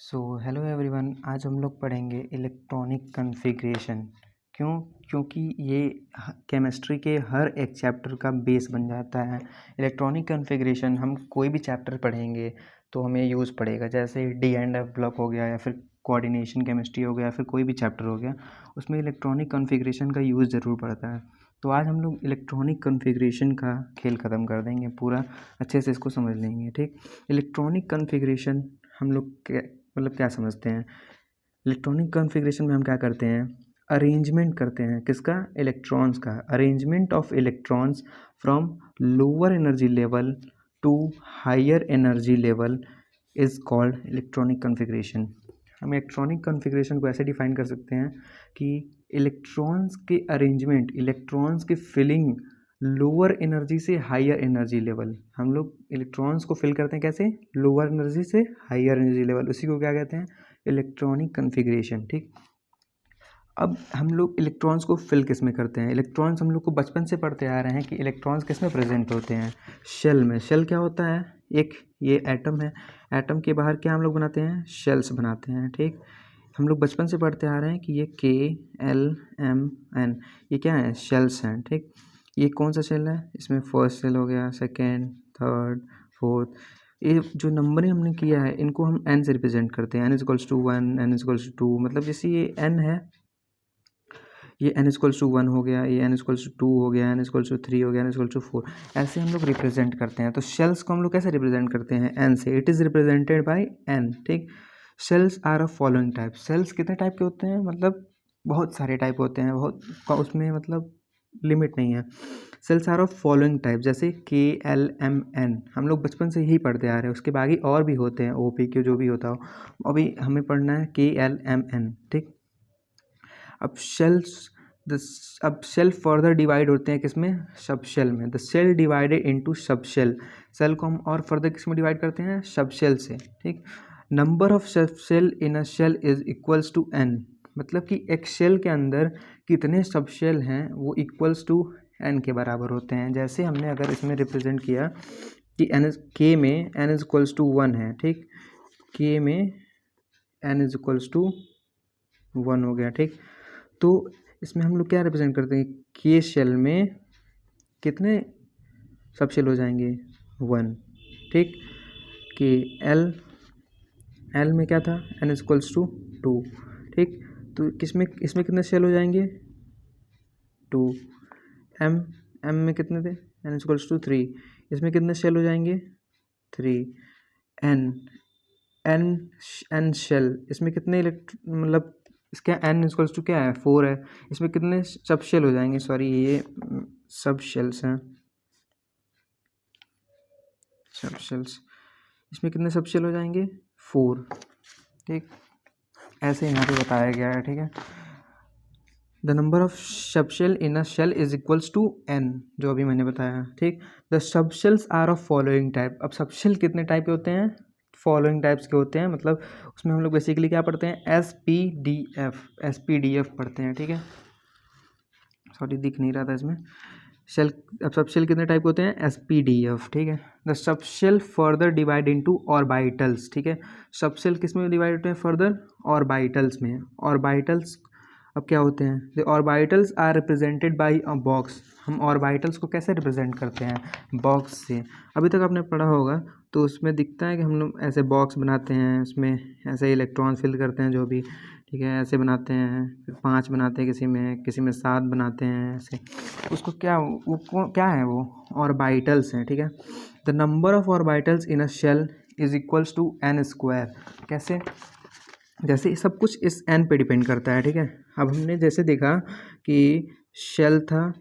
Hello everyone, आज हम लोग पढ़ेंगे इलेक्ट्रॉनिक कॉन्फ़िगरेशन। क्योंकि ये केमिस्ट्री के हर एक चैप्टर का बेस बन जाता है। इलेक्ट्रॉनिक कॉन्फ़िगरेशन हम कोई भी चैप्टर पढ़ेंगे तो हमें यूज़ पड़ेगा, जैसे डी एंड एफ ब्लॉक हो गया या फिर कोऑर्डिनेशन केमिस्ट्री हो गया या फिर कोई भी चैप्टर हो गया, उसमें इलेक्ट्रॉनिक कॉन्फ़िगरेशन का यूज़ ज़रूर पड़ता है। तो आज हम लोग इलेक्ट्रॉनिक कॉन्फ़िगरेशन का खेल ख़त्म कर देंगे, पूरा अच्छे से इसको समझ लेंगे। ठीक, इलेक्ट्रॉनिक कॉन्फ़िगरेशन हम लोग क्या समझते हैं। इलेक्ट्रॉनिक कॉन्फ़िगरेशन में हम क्या करते हैं, अरेंजमेंट करते हैं। किसका? इलेक्ट्रॉन्स का। Arrangement of electrons from lower energy level to higher energy level is called electronic configuration. हम इलेक्ट्रॉनिक कॉन्फ़िगरेशन को ऐसे डिफाइन कर सकते हैं कि इलेक्ट्रॉन्स के अरेंजमेंट, इलेक्ट्रॉन्स की फिलिंग लोअर एनर्जी से हायर एनर्जी लेवल। हम लोग इलेक्ट्रॉन्स को फिल करते हैं कैसे? लोअर एनर्जी से हायर एनर्जी लेवल, उसी को क्या कहते हैं? Electronic configuration. ठीक, अब हम लोग इलेक्ट्रॉन्स को फिल किस में करते हैं? इलेक्ट्रॉन्स हम लोग को बचपन से पढ़ते आ रहे हैं कि इलेक्ट्रॉन्स किस में प्रेजेंट होते हैं? शेल में। शेल क्या होता है? एक ये एटम है, एटम के बाहर क्या हम लोग बनाते हैं? शेल्स बनाते हैं। ठीक, हम लोग बचपन से पढ़ते आ रहे हैं कि ये KLMN, ये क्या है? शेल्स हैं। ठीक, ये कौन सा शेल है? इसमें फर्स्ट शेल हो गया, सेकेंड, थर्ड, फोर्थ। ये जो नंबरिंग हमने किया है इनको हम n से रिप्रेजेंट करते हैं। n=1, n=2, मतलब जैसे ये n है, ये n=1 हो गया, ये n=2 हो गया, n=3 हो गया, n=4, ऐसे हम लोग रिप्रेजेंट करते हैं। तो शेल्स को हम लोग कैसे रिप्रेजेंट करते हैं? n से। It is represented by n। ठीक, shells are of following type. Shells कितने टाइप के होते हैं? मतलब बहुत सारे टाइप होते हैं, बहुत उसमें मतलब लिमिट नहीं है। Shells are of following type, जैसे KLMN हम लोग बचपन से यही पढ़ते आ रहे हैं। उसके बाकी और भी होते हैं, OPQ जो भी होता हो, अभी हमें पढ़ना है KLMN। ठीक, अब अब शेल फर्दर डिवाइड होते हैं किसमें? सब शेल में। The shell divided into subshell. Shell को हम और फर्दर किस में डिवाइड करते हैं? सब शेल से। ठीक, number of subshell in a shell is equals to n, मतलब कि एक शेल के अंदर कितने सब शेल हैं वो इक्वल्स टू n के बराबर होते हैं। जैसे हमने अगर इसमें रिप्रेजेंट किया कि k में n इज इक्वल्स टू 1 है। ठीक, k में n इज इक्वल्स टू 1 हो गया। ठीक, तो इसमें हम लोग क्या रिप्रेजेंट करते हैं? के शेल में कितने सब शेल हो जाएंगे? 1। ठीक, कि एल में क्या था? n equals to 2। ठीक, तो इसमें कितने शेल हो जाएंगे? 2। एम में कितने थे? n equals to 3। इसमें कितने शेल हो जाएंगे? 3। एन शेल, इसमें कितने मतलब इसका n इक्वल्स टू क्या है? 4 है। इसमें कितने सब शेल हो जाएंगे? सॉरी, ये सब शेल्स हैं, सब शेल्स। इसमें कितने सब शेल हो जाएंगे? 4। ठीक, ऐसे यहाँ पे बताया गया है। ठीक है, the number of subshell in a shell is equals to n, जो अभी मैंने बताया। ठीक, द सब shells are of following type. अब सब शेल कितने टाइप के होते हैं? फॉलोइंग टाइप्स के होते हैं, मतलब उसमें हम लोग बेसिकली क्या पढ़ते हैं? SPDF पढ़ते हैं। ठीक है, सॉरी दिख नहीं रहा था इसमें शेल। अब सब शेल कितने टाइप के होते हैं? SPDF। ठीक है, द सब shell further divide into orbitals. ठीक है, सब शेल किस में डिवाइड होते हैं? फर्दर ऑर्बिटल्स में। ऑर्बिटल्स अब क्या होते हैं? The orbitals are represented by a box. हम ऑर्बिटल्स को कैसे रिप्रेजेंट करते हैं? बॉक्स से। अभी तक आपने पढ़ा होगा तो उसमें दिखता है कि हम लोग ऐसे बॉक्स बनाते हैं, उसमें ऐसे इलेक्ट्रॉन फिल करते हैं जो भी। ठीक है, ऐसे बनाते हैं, फिर 5 बनाते हैं, किसी में 7 बनाते हैं, ऐसे। उसको क्या है? वो ऑर्बिटल्स हैं। ठीक है, the number of orbitals in a shell is equals to n square. कैसे? जैसे सब कुछ इस n पे डिपेंड करता है। ठीक है, अब हमने जैसे देखा कि शेल था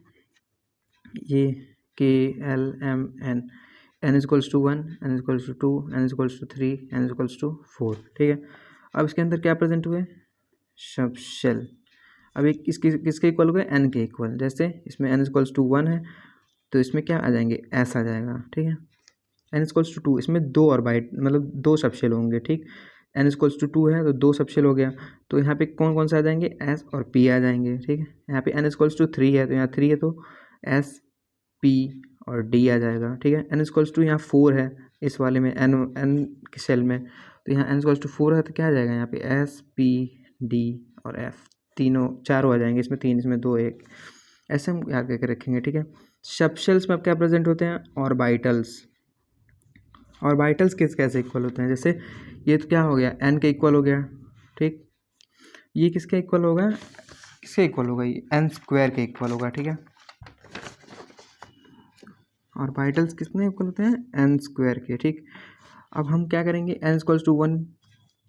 ये KLMN, n equals to 1, n equals to 2, n equals to 3, n equals to 4। ठीक है, अब इसके अंदर क्या प्रेजेंट हुए? सब शेल। अब एक किसके इक्वल हुए? n के इक्वल। जैसे इसमें n इक्वल्स टू 1 है तो इसमें क्या आ जाएंगे? s आ जाएगा। ठीक है, n इक्वल्स टू 2, इसमें 2 ऑर्बिट मतलब 2 सब शेल होंगे। ठीक, n इक्वल्स टू 2 है तो 2 सब शेल हो गया, तो यहाँ पे कौन कौन से आ जाएंगे? s और p आ जाएंगे। ठीक है, यहाँ पे n इक्वल्स टू 3 है तो यहाँ 3 है तो s p और d आ जाएगा। ठीक है, n इक्वल्स टू यहाँ 4 है इस वाले में, n के शेल में, तो तो यहाँ n इक्वल्स टू 4 है तो क्या आ जाएगा यहाँ पे S P D और F तीनों चारों आ जाएंगे, इसमें 3 इसमें 2 1, ऐसे हम याद करके रखेंगे। ठीक है, सबशेल्स में अब क्या प्रेजेंट होते हैं ऑर्बिटल्स। ऑर्बिटल्स कैसे इक्वल होते हैं, जैसे ये तो क्या हो गया n के इक्वल हो गया। ठीक, ये किसके इक्वल होगा, किसके इक्वल होगा, ये n स्क्वायर के इक्वल होगा। ठीक है, ऑर्बिटल्स किसमें इक्वल होते हैं n स्क्वायर के। ठीक, अब हम क्या करेंगे n इक्वल्स टू 1।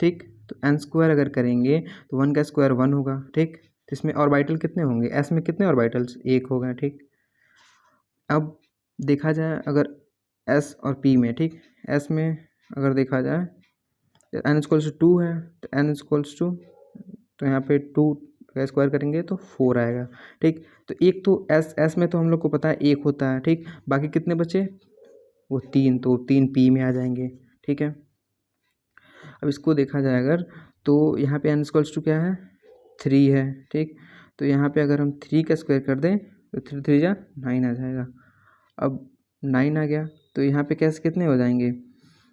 ठीक, तो n स्क्वायर अगर करेंगे तो 1 का स्क्वायर 1 होगा। ठीक, तो इसमें ऑर्बिटल कितने होंगे, s में कितने ऑर्बिटल्स, 1 हो गए। ठीक, अब देखा जाए अगर s और p में, ठीक s में अगर देखा जाए n इक्वल्स टू 2 है तो n इक्वल्स टू, तो यहाँ पे 2 का स्क्वायर करेंगे तो 4 आएगा। ठीक, तो एक तो s में तो हम लोग को पता है 1 होता है। ठीक, बाकी कितने बचे, वो 3, तो 3 p में आ जाएंगे। ठीक है, अब इसको देखा जाए अगर, तो यहाँ पे n इक्वल्स टू क्या है 3 है। ठीक, तो यहाँ पे अगर हम 3 का स्क्वायर कर दें तो 3 3 जा 9 आ जाएगा। अब 9 आ गया तो यहाँ पे कैसे कितने हो जाएंगे,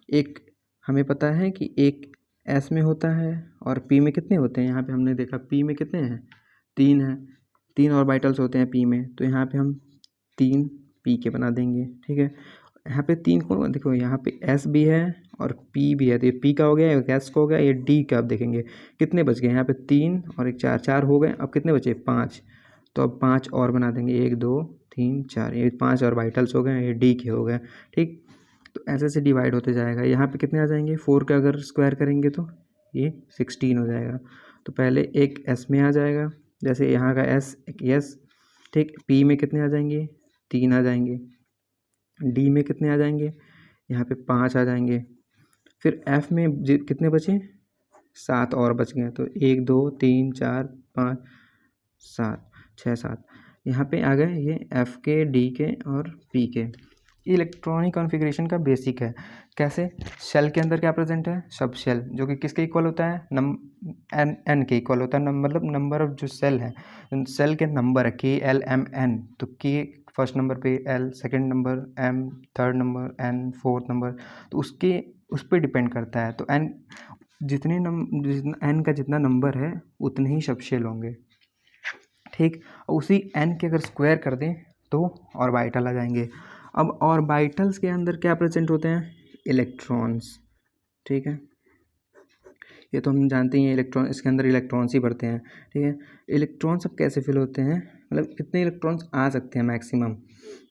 एक हमें पता है कि एक s में होता है और p में कितने होते हैं, यहाँ पे हमने देखा p में कितने हैं 3 हैं, 3 ऑर्बिटल्स होते हैं p में, तो यहाँ पे हम 3 p के बना देंगे। ठीक है, यहाँ पे 3 कौन, देखो यहाँ पे s भी है और p भी है, तो ये p का हो गया, एक s का हो गया, ये d का। अब देखेंगे कितने बच गए, यहाँ पे 3 और एक 4, 4 हो गए। अब कितने बचे 5, तो अब 5 और बना देंगे, 1 2 3 4, ये 5 ऑर्बिटल्स हो गए, ये d के हो गए। ठीक, तो ऐसे से डिवाइड होते जाएगा। यहाँ पे कितने आ जाएंगे, 4 का अगर स्क्वायर करेंगे तो ये 16 हो जाएगा। तो पहले एक s में आ जाएगा, जैसे यहाँ का s एक s। ठीक, p में कितने आ जाएंगे 3 आ जाएंगे, d में कितने आ जाएंगे, यहाँ पे 5 आ जाएंगे। फिर f में कितने बचे, 7 और बच गए, तो 1 2 3 4 5 7 6 7, यहाँ पे आ गए ये f के, d के और p के। इलेक्ट्रॉनिक कॉन्फ़िगरेशन का बेसिक है। कैसे, शेल के अंदर क्या प्रेजेंट है, सब शेल, जो कि किसके इक्वल होता है n के इक्वल होता है, मतलब नंबर ऑफ जो सेल है, सेल के नंबर है KLMN, तो k फर्स्ट नंबर पे, l second number, m third number, n fourth number, तो उस पर डिपेंड करता है। तो n जितना n का जितना नंबर है उतने ही सब शेल होंगे। ठीक, उसी n के अगर स्क्वायर कर दें तो ऑर्बिटल आ जाएंगे। अब ऑर्बिटल्स के अंदर क्या प्रेजेंट होते हैं, इलेक्ट्रॉन्स। ठीक है, ये तो हम जानते ही हैं, इलेक्ट्रॉन, इसके अंदर इलेक्ट्रॉन्स ही बढ़ते हैं। ठीक है, इलेक्ट्रॉन्स अब कैसे फिल होते हैं, मतलब कितने इलेक्ट्रॉन्स आ सकते हैं मैक्सिमम,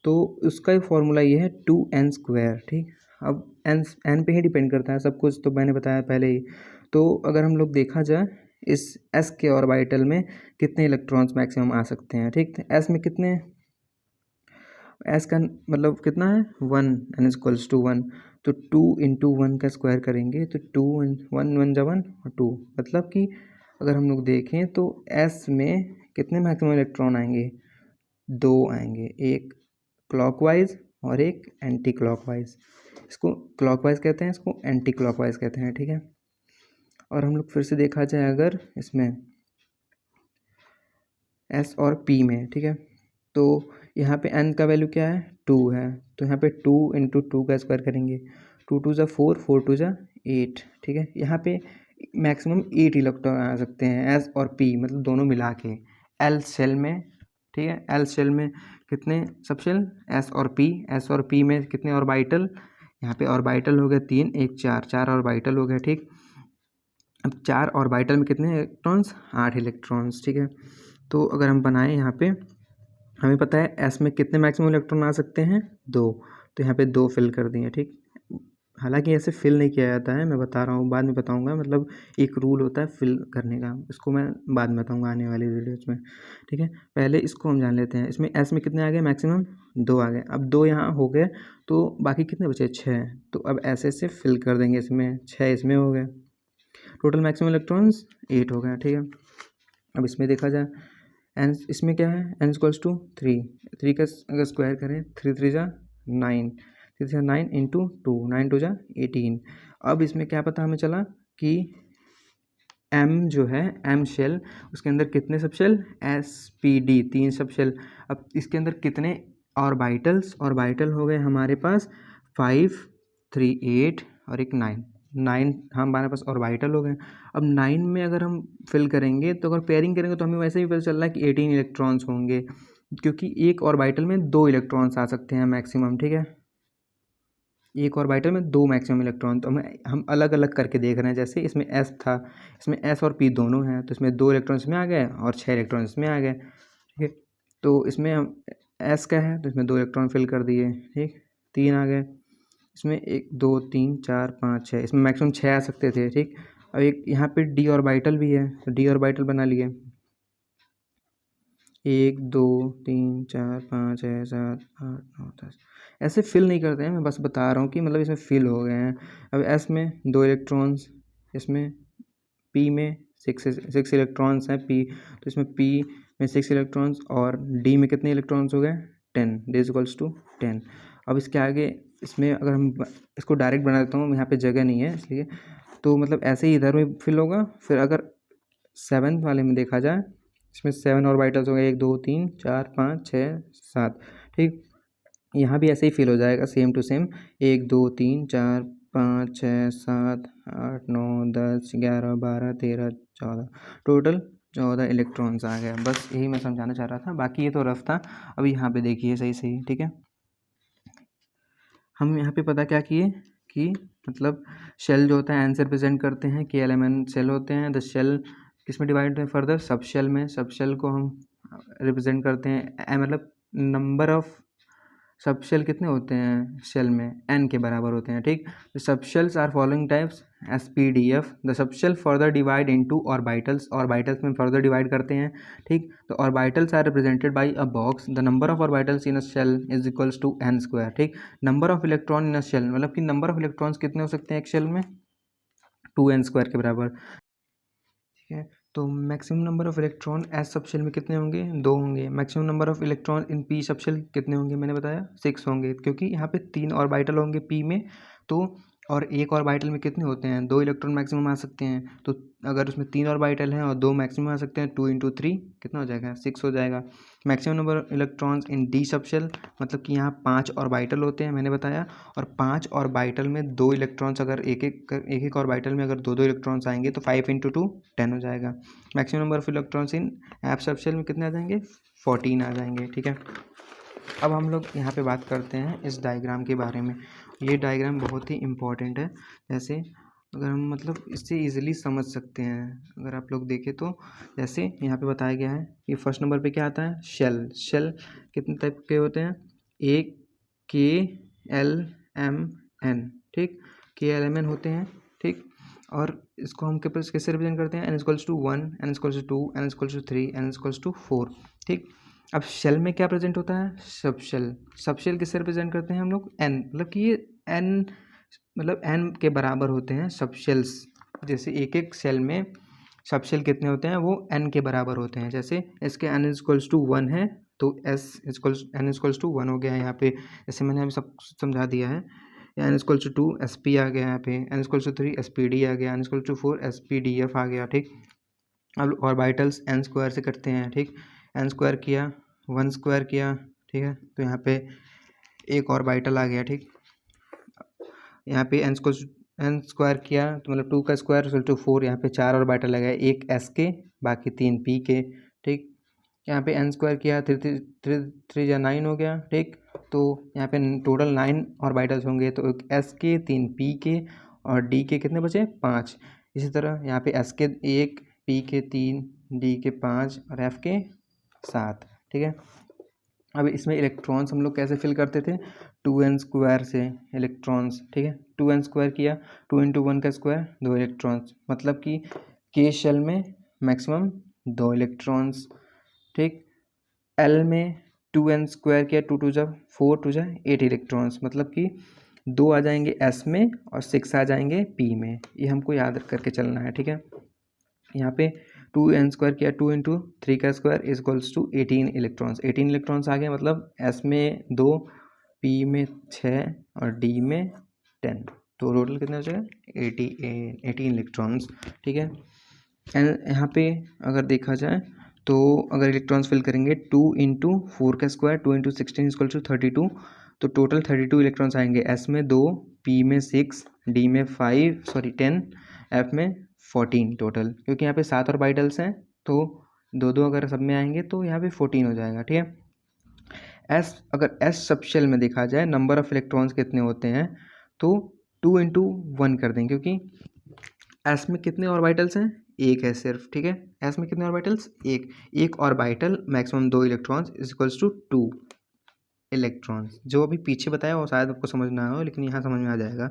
तो उसका फॉर्मूला ये है 2n स्क्वायर। ठीक, अब n पे ही डिपेंड करता है सब कुछ, तो मैंने बताया पहले ही। तो अगर हम लोग देखा जाए इस s के ऑर्बिटल में कितने इलेक्ट्रॉन्स मैक्सिमम आ सकते हैं। ठीक, s में कितने, एस का मतलब कितना है 1, n इक्वल्स टू 1, तो 2 इंटू 1 का स्क्वायर करेंगे तो 2 1 1 जा 1 और 2, मतलब कि अगर हम लोग देखें तो एस में कितने मैक्सिमम इलेक्ट्रॉन आएंगे, 2 आएंगे, एक क्लॉकवाइज और एक एंटी क्लॉकवाइज। इसको क्लॉकवाइज कहते हैं, इसको एंटी क्लॉकवाइज कहते हैं। ठीक है, और हम लोग फिर से देखा जाए अगर इसमें एस और पी में, ठीक है, तो यहाँ पे n का वैल्यू क्या है 2 है, तो यहाँ पे 2 इंटू 2 का स्क्वायर करेंगे, 2 2 जा 4 4 2 जा 8। ठीक है, यहाँ पे मैक्सिमम 8 इलेक्ट्रॉन आ सकते हैं s और p, मतलब दोनों मिला के l शेल में। ठीक है, l शेल में कितने सब शेल, s और p में कितने ऑर्बिटल, यहाँ पे ऑर्बिटल हो गए 3 1 4, 4 ऑर्बिटल हो गए। ठीक, अब 4 ऑर्बिटल में कितने इलेक्ट्रॉन्स, 8 इलेक्ट्रॉन्स। ठीक है, तो अगर हम बनाएं यहाँ पे, हमें पता है एस में कितने मैक्सिमम इलेक्ट्रॉन आ सकते हैं 2, तो यहाँ पे 2 फिल कर दिए। ठीक, हालांकि ऐसे फिल नहीं किया जाता है, मैं बता रहा हूँ, बाद में बताऊँगा, मतलब एक रूल होता है फिल करने का, इसको मैं बाद में बताऊँगा आने वाली वीडियोज में। ठीक है, पहले इसको हम जान लेते हैं। इसमें एस में कितने आ गए मैक्सिमम 2 आ गए, अब 2 यहाँ हो गए तो बाकी कितने बचे 6, तो अब ऐसे से फिल कर देंगे, इसमें 6 इसमें हो गए, टोटल मैक्सिमम इलेक्ट्रॉन्स 8 हो गए। ठीक है, अब इसमें देखा जाए एन, इसमें क्या है n इक्वल्स टू 3, 3 का अगर स्क्वायर करें 3 3 जा 9, 3 जा 9 इंटू 2, 9 2 जा 18। अब इसमें क्या पता हमें चला कि m जो है m शेल, उसके अंदर कितने सब शेल, SPD 3 सब शेल। अब इसके अंदर कितने ऑर्बिटल हो गए हमारे पास 5 3 8 और एक 9, 9 हमारे पास ऑर्बिटल हो गए। अब 9 में अगर हम फिल करेंगे तो अगर पेयरिंग करेंगे तो हमें वैसे भी पता चल रहा है कि 18 इलेक्ट्रॉन्स होंगे, क्योंकि एक ऑर्बिटल में 2 इलेक्ट्रॉन्स आ सकते हैं मैक्सिमम, ठीक है। एक ऑर्बिटल में 2 मैक्सिमम इलेक्ट्रॉन, तो हम अलग अलग करके देख रहे हैं। जैसे इसमें एस था, इसमें एस और पी दोनों हैं, तो इसमें 2 इलेक्ट्रॉन इसमें आ गए और 6 इलेक्ट्रॉन इसमें आ गए, ठीक है। तो इसमें हम एस का है तो इसमें 2 इलेक्ट्रॉन फिल कर दिए, ठीक। 3 आ गए, इसमें 1 2 3 4 5 6, इसमें मैक्सिमम 6 आ सकते थे, ठीक। अब एक यहाँ पे डी ऑर्बिटल भी है, तो डी ऑर्बिटल बना लिए। 1 2 3 4 5 6 7 8 9 10 ऐसे फिल नहीं करते हैं, मैं बस बता रहा हूँ कि मतलब इसमें फिल हो गए हैं। अब एस में 2 इलेक्ट्रॉन्स, इसमें पी में 6 इलेक्ट्रॉन्स हैं पी, तो इसमें पी में 6 इलेक्ट्रॉन्स और डी में कितने इलेक्ट्रॉन्स हो गए 10, डी इज इक्वल्स टू 10। अब इसके आगे इसमें अगर हम इसको डायरेक्ट बना देता हूँ, यहाँ पे जगह नहीं है इसलिए, तो मतलब ऐसे ही इधर में फिल होगा। फिर अगर 7 वाले में देखा जाए, इसमें 7 ऑर्बिटल्स हो गए, 1 2 3 4 5 6 7, ठीक। यहाँ भी ऐसे ही फिल हो जाएगा same to same, 1 2 3 4 5 6 7 8 9 10 11 12 13 14, total 14 electrons आ गए। बस यही मैं समझाना चाह रहा था, बाकी ये तो रफ था। अभी यहाँ पे देखिए सही सही, ठीक है। हम यहाँ पे पता क्या किए कि मतलब शेल जो होता है एन से रिप्रेजेंट करते हैं, KLMN शेल होते हैं। द शेल किस में डिवाइड है फर्दर, सब शेल में। सब शेल को हम रिप्रेजेंट करते हैं मतलब नंबर ऑफ सब शेल कितने होते हैं शेल में, n के बराबर होते हैं, ठीक। द सब shells are following types SPDF। The सब shell further divide into orbitals, orbitals में फर्दर डिवाइड करते हैं, ठीक। तो orbitals are represented by a box. The number of orbitals in a shell is equals to n square, ठीक। Number of electron in a shell मतलब कि number of electrons कितने हो सकते हैं एक शेल में, 2n स्क्वायर के बराबर, ठीक है। तो maximum number of electron S subshell में कितने होंगे, 2 होंगे। Maximum number of electron in P subshell कितने होंगे, मैंने बताया 6 होंगे, क्योंकि यहाँ पे 3 ऑर्बिटल होंगे पी में, तो और एक ऑर्बिटल में कितने होते हैं, 2 इलेक्ट्रॉन मैक्सिमम आ सकते हैं। तो अगर उसमें 3 ऑर्बिटल हैं और 2 मैक्सिमम आ सकते हैं, 2 × 3 कितना हो जाएगा, 6 हो जाएगा। Maximum number of electrons in D subshell मतलब कि यहाँ 5 ऑर्बिटल होते हैं, मैंने बताया। और 5 ऑर्बिटल में 2 इलेक्ट्रॉन्स, अगर एक ऑर्बिटल में अगर 2 इलेक्ट्रॉन्स आएंगे तो 5 × 2 10 हो जाएगा। Maximum number of electrons in F subshell में कितने आ जाएंगे, 14 आ जाएंगे, ठीक है। अब हम लोग यहाँ पे बात करते हैं इस डायग्राम के बारे में। ये डायग्राम बहुत ही इम्पॉर्टेंट है, जैसे अगर हम मतलब इससे इजीली समझ सकते हैं। अगर आप लोग देखें तो जैसे यहाँ पे बताया गया है कि फर्स्ट नंबर पे क्या आता है, शेल। शेल कितने टाइप के होते हैं, एक KLMN, ठीक। KLMN होते हैं, ठीक। और इसको हम किससे रिप्रेजेंट करते हैं, n = 1, n = 2, n = 3, n = 4, ठीक। अब शेल में क्या प्रेजेंट होता है, सब शेल। सब शेल किससे रिप्रेजेंट करते हैं हम लोग, n, मतलब कि ये n मतलब n के बराबर होते हैं सब शेल्स। जैसे एक एक शेल में सब शेल कितने होते हैं, वो n के बराबर होते हैं। जैसे इसके n = 1 है तो n = 1 हो गया है यहाँ पे, जैसे मैंने अभी सब समझा दिया है। n = 2 SP आ गया यहाँ पे, n = 3 SPD आ गया, n = 4 SPDF आ गया, ठीक। अब ऑर्बिटल्स n स्क्वायर से करते हैं, ठीक। n स्क्वायर किया, 1 स्क्वायर किया, ठीक है। तो यहाँ पे एक ऑर्बिटल आ गया, ठीक। यहाँ पे n स्क्वायर किया तो मतलब 2 का स्क्वायर = 4, यहाँ पे 4 ऑर्बिटल आ गया, एक s के बाकी 3 p के, ठीक। यहाँ पे n स्क्वायर किया, 3 × 9 हो गया, ठीक। तो यहाँ पे टोटल 9 ऑर्बिटल्स होंगे, तो एक s के, 3 p के और d के कितने बचे, 5। इसी तरह यहाँ पे s के 1, p के 3, d के 5 और f के 7, ठीक है। अब इसमें इलेक्ट्रॉन्स हम लोग कैसे फिल करते थे, 2n स्क्वायर से इलेक्ट्रॉन्स, ठीक है। 2n स्क्वायर किया, 2 × 1 का स्क्वायर 2 इलेक्ट्रॉन्स, मतलब कि k शेल में मैक्सिमम 2 इलेक्ट्रॉन्स, ठीक। l में 2n स्क्वायर किया, 2 × 2 = 4, 2 × 8 इलेक्ट्रॉन्स, मतलब कि 2 आ जाएंगे s में और 6 आ जाएंगे p में। ये हमको याद करके चलना है, ठीक है। यहाँ पे 2n स्क्वायर किया, 2 × 3 का स्क्वायर = 18 इलेक्ट्रॉन्स। 18 इलेक्ट्रॉन्स आ गए, मतलब s में 2, p में 6 और d में 10, तो टोटल कितने हो जाएगा 18 इलेक्ट्रॉन्स, ठीक है। एंड यहाँ पे अगर देखा जाए तो अगर इलेक्ट्रॉन्स फिल करेंगे 2 × 4 का स्क्वायर, 2 × 16 = 32, तो टोटल 32 इलेक्ट्रॉन्स आएंगे, s में 2, p में 6, डी में 10, एफ में 14 टोटल, क्योंकि यहाँ पे 7 ऑर्बिटल्स हैं तो 2 अगर सब में आएंगे तो यहाँ पे 14 हो जाएगा। ठीक है। अगर एस सब शेल में देखा जाए नंबर ऑफ इलेक्ट्रॉन्स कितने होते हैं तो 2 इंटू 1 कर दें, क्योंकि एस में कितने ऑर्बिटल्स हैं, एक है सिर्फ। ठीक है। एस में कितने ऑर्बिटल्स, एक orbital maximum 2 electrons is equals to 2 electrons. जो अभी पीछे बताया वो शायद आपको समझ ना हो, लेकिन यहाँ समझ में आ जाएगा।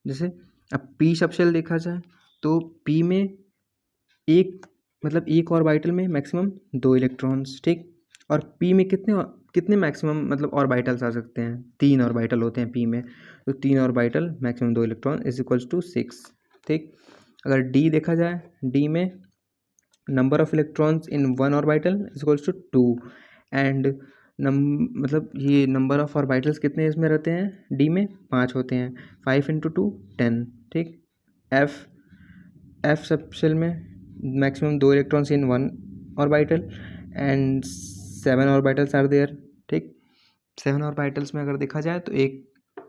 जैसे अब पी सब शेल देखा जाए तो पी में एक ऑर्बिटल में मैक्सिमम 2 इलेक्ट्रॉन्स। ठीक। और पी में कितने मैक्सिमम ऑर्बिटल्स आ सकते हैं, 3 ऑर्बिटल होते हैं पी में, तो 3 orbital maximum 2 electron is equals to 6। ठीक। अगर डी देखा जाए, डी में number of electrons in 1 orbital is equals to 2 and ये नंबर ऑफ ऑर्बिटल्स कितने इसमें रहते हैं, डी में 5 होते हैं, 5 इंटू 2 10। ठीक। एफ सब शेल में maximum 2 electrons in 1 orbital and 7 orbitals are there. ठीक। 7 ऑर्बिटल्स में अगर देखा जाए तो एक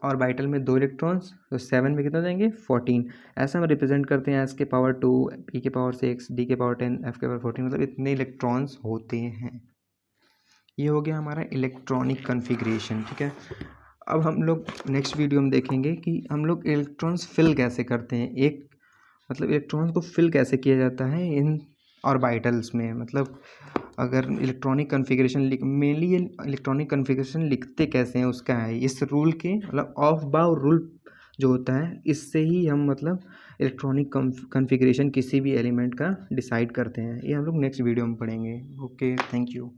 ऑर्बिटल में 2 इलेक्ट्रॉन्स, तो 7 में कितना देंगे 14। ऐसा हम रिप्रेजेंट करते हैं एस के पावर 2, पी के पावर 6, डी के पावर 10, एफ के पावर 14, इतने इलेक्ट्रॉन्स होते हैं। ये हो गया हमारा इलेक्ट्रॉनिक कॉन्फ़िगरेशन। ठीक है। अब हम लोग नेक्स्ट वीडियो में देखेंगे कि हम लोग इलेक्ट्रॉन्स फिल कैसे करते हैं, इलेक्ट्रॉन्स को फिल कैसे किया जाता है इन ऑर्बिटल्स में। अगर इलेक्ट्रॉनिक कॉन्फ़िगरेशन मेनली ये इलेक्ट्रॉनिक कॉन्फ़िगरेशन लिखते कैसे हैं उसका है, इस रूल के ऑफ बाउ रूल जो होता है इससे ही हम इलेक्ट्रॉनिक कॉन्फ़िगरेशन किसी भी एलिमेंट का डिसाइड करते हैं। ये हम लोग नेक्स्ट वीडियो में पढ़ेंगे। Okay, thank you.